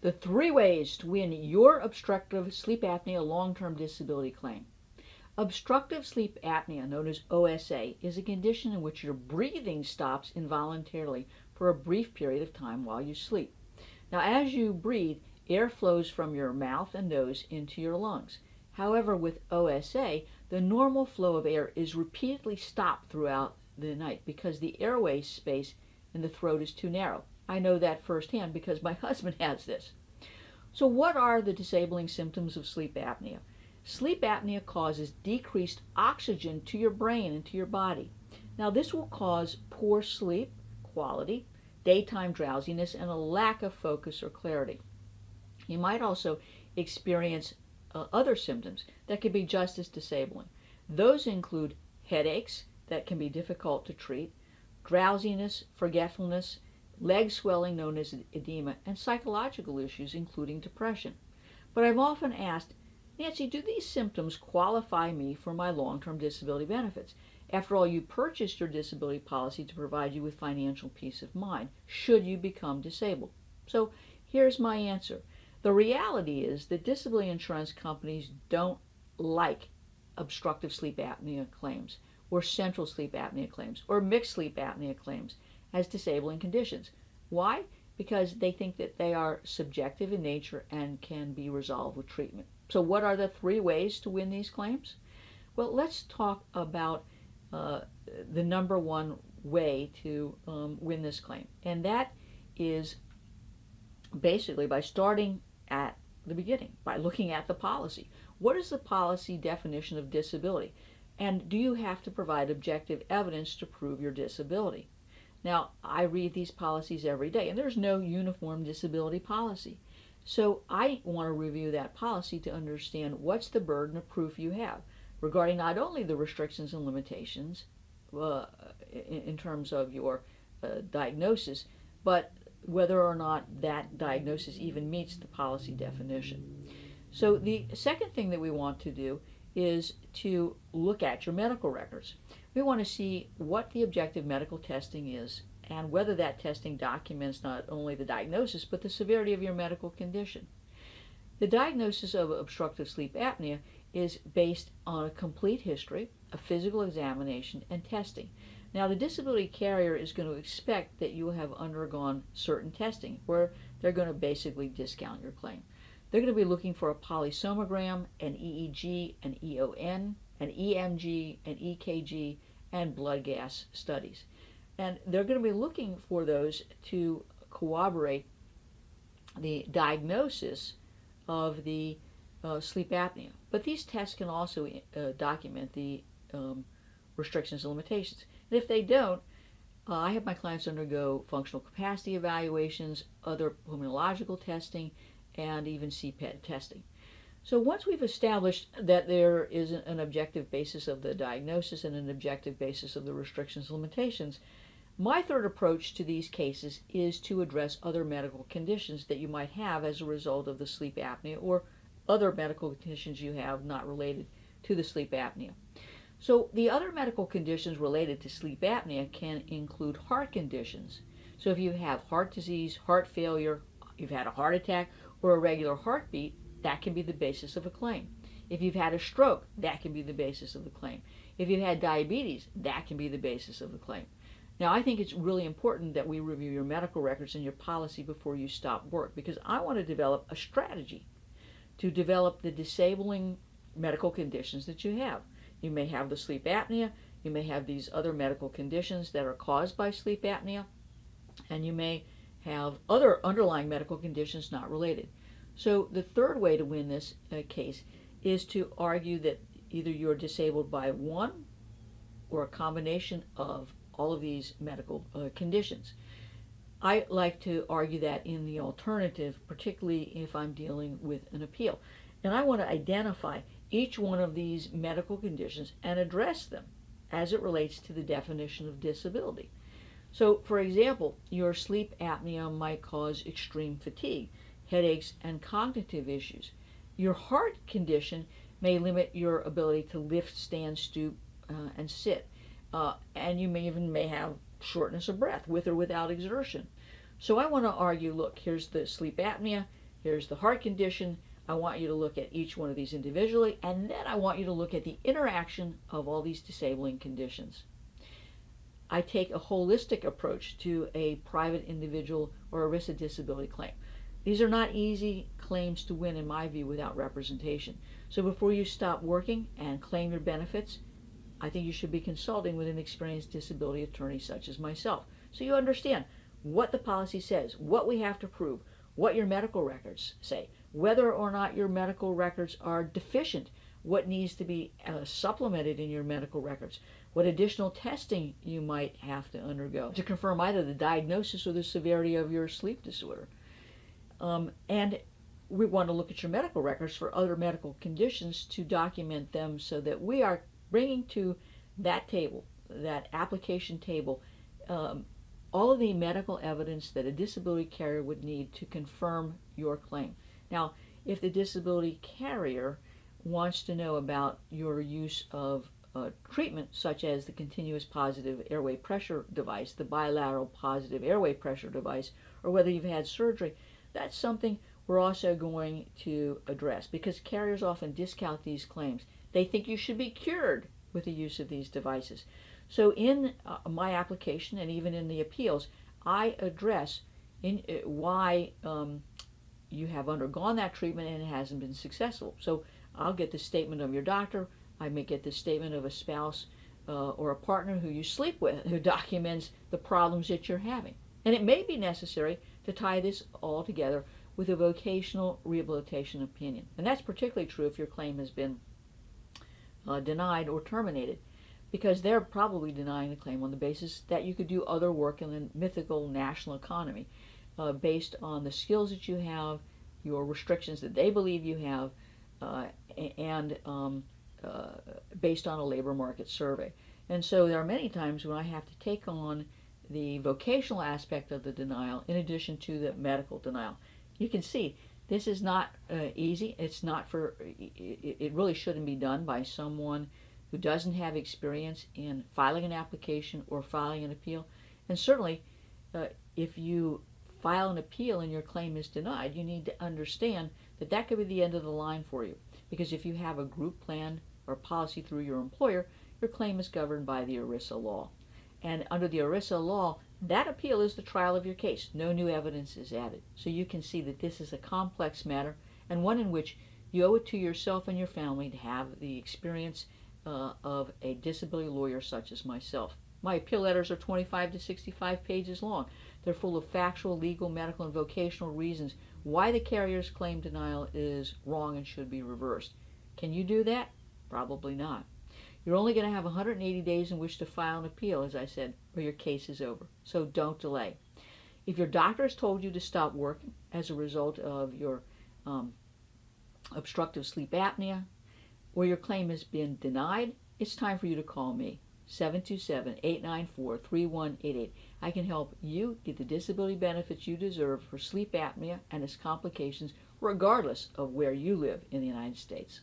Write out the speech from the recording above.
The 3 ways to win your obstructive sleep apnea long-term disability claim. Obstructive sleep apnea, known as OSA, is a condition in which your breathing stops involuntarily for a brief period of time while you sleep. Now, as you breathe, air flows from your mouth and nose into your lungs. However, with OSA, the normal flow of air is repeatedly stopped throughout the night because the airway space in the throat is too narrow. I know that firsthand because my husband has this. So what are the disabling symptoms of sleep apnea? Sleep apnea causes decreased oxygen to your brain and to your body. Now, this will cause poor sleep quality, daytime drowsiness, and a lack of focus or clarity. You might also experience other symptoms that can be just as disabling. Those include headaches that can be difficult to treat, drowsiness, forgetfulness, leg swelling known as edema, and psychological issues including depression. But I'm often asked, Nancy, do these symptoms qualify me for my long-term disability benefits? After all, you purchased your disability policy to provide you with financial peace of mind should you become disabled. So here's my answer. The reality is that disability insurance companies don't like obstructive sleep apnea claims or central sleep apnea claims or mixed sleep apnea claims as disabling conditions. Why? Because they think that they are subjective in nature and can be resolved with treatment. So what are the 3 ways to win these claims? Well, let's talk about the number 1 way to win this claim, and that is basically by starting at the beginning, by looking at the policy. What is the policy definition of disability? And do you have to provide objective evidence to prove your disability? Now, I read these policies every day, and there's no uniform disability policy. So I want to review that policy to understand what's the burden of proof you have regarding not only the restrictions and limitations in terms of your diagnosis, but whether or not that diagnosis even meets the policy definition. So the second thing that we want to do is to look at your medical records. We want to see what the objective medical testing is and whether that testing documents not only the diagnosis but the severity of your medical condition. The diagnosis of obstructive sleep apnea is based on a complete history, a physical examination, and testing. Now, the disability carrier is going to expect that you have undergone certain testing where they're going to basically discount your claim. They're going to be looking for a polysonogram, an EEG, an EON, an EMG, an EKG, and blood gas studies. And they're going to be looking for those to corroborate the diagnosis of the sleep apnea. But these tests can also document the restrictions and limitations. And if they don't, I have my clients undergo functional capacity evaluations, other pulmonological testing, and even CPET testing. So once we've established that there is an objective basis of the diagnosis and an objective basis of the restrictions and limitations, my third approach to these cases is to address other medical conditions that you might have as a result of the sleep apnea or other medical conditions you have not related to the sleep apnea. So the other medical conditions related to sleep apnea can include heart conditions. So if you have heart disease, heart failure, you've had a heart attack, or a regular heartbeat, that can be the basis of a claim. If you've had a stroke, that can be the basis of the claim. If you've had diabetes, that can be the basis of the claim. Now, I think it's really important that we review your medical records and your policy before you stop work, because I want to develop a strategy to develop the disabling medical conditions that you have. You may have the sleep apnea, you may have these other medical conditions that are caused by sleep apnea, and you may have other underlying medical conditions not related. So the third way to win this case is to argue that either you're disabled by one or a combination of all of these medical conditions. I like to argue that in the alternative, particularly if I'm dealing with an appeal. And I want to identify each one of these medical conditions and address them as it relates to the definition of disability. So, for example, your sleep apnea might cause extreme fatigue, headaches, and cognitive issues. Your heart condition may limit your ability to lift, stand, stoop, and sit. And you may have shortness of breath with or without exertion. So I want to argue, look, here's the sleep apnea, here's the heart condition. I want you to look at each one of these individually, and then I want you to look at the interaction of all these disabling conditions. I take a holistic approach to a private individual or ERISA disability claim. These are not easy claims to win, in my view, without representation. So before you stop working and claim your benefits, I think you should be consulting with an experienced disability attorney such as myself, so you understand what the policy says, what we have to prove, what your medical records say, whether or not your medical records are deficient, what needs to be supplemented in your medical records, what additional testing you might have to undergo to confirm either the diagnosis or the severity of your sleep disorder. And we want to look at your medical records for other medical conditions to document them so that we are bringing to that table, that application table, all of the medical evidence that a disability carrier would need to confirm your claim. Now, if the disability carrier wants to know about your use of treatment, such as the continuous positive airway pressure device, the bilateral positive airway pressure device, or whether you've had surgery, that's something we're also going to address, because carriers often discount these claims. They think you should be cured with the use of these devices. So in my application and even in the appeals, I address why you have undergone that treatment and it hasn't been successful. So I'll get the statement of your doctor. I may get the statement of a spouse or a partner who you sleep with who documents the problems that you're having. And it may be necessary to tie this all together with a vocational rehabilitation opinion. And that's particularly true if your claim has been denied or terminated, because they're probably denying the claim on the basis that you could do other work in the mythical national economy based on the skills that you have, your restrictions that they believe you have, and based on a labor market survey. And so there are many times when I have to take on the vocational aspect of the denial in addition to the medical denial. You can see this is not easy. It's not for, it really shouldn't be done by someone who doesn't have experience in filing an application or filing an appeal. And certainly, if you file an appeal and your claim is denied, you need to understand that that could be the end of the line for you. Because if you have a group plan or policy through your employer, your claim is governed by the ERISA law. And under the ERISA law, that appeal is the trial of your case. No new evidence is added. So you can see that this is a complex matter, and one in which you owe it to yourself and your family to have the experience of a disability lawyer such as myself. My appeal letters are 25 to 65 pages long. They're full of factual, legal, medical, and vocational reasons why the carrier's claim denial is wrong and should be reversed. Can you do that? Probably not. You're only going to have 180 days in which to file an appeal, as I said, or your case is over. So don't delay. If your doctor has told you to stop working as a result of your obstructive sleep apnea, or your claim has been denied, it's time for you to call me, 727-894-3188. I can help you get the disability benefits you deserve for sleep apnea and its complications, regardless of where you live in the United States.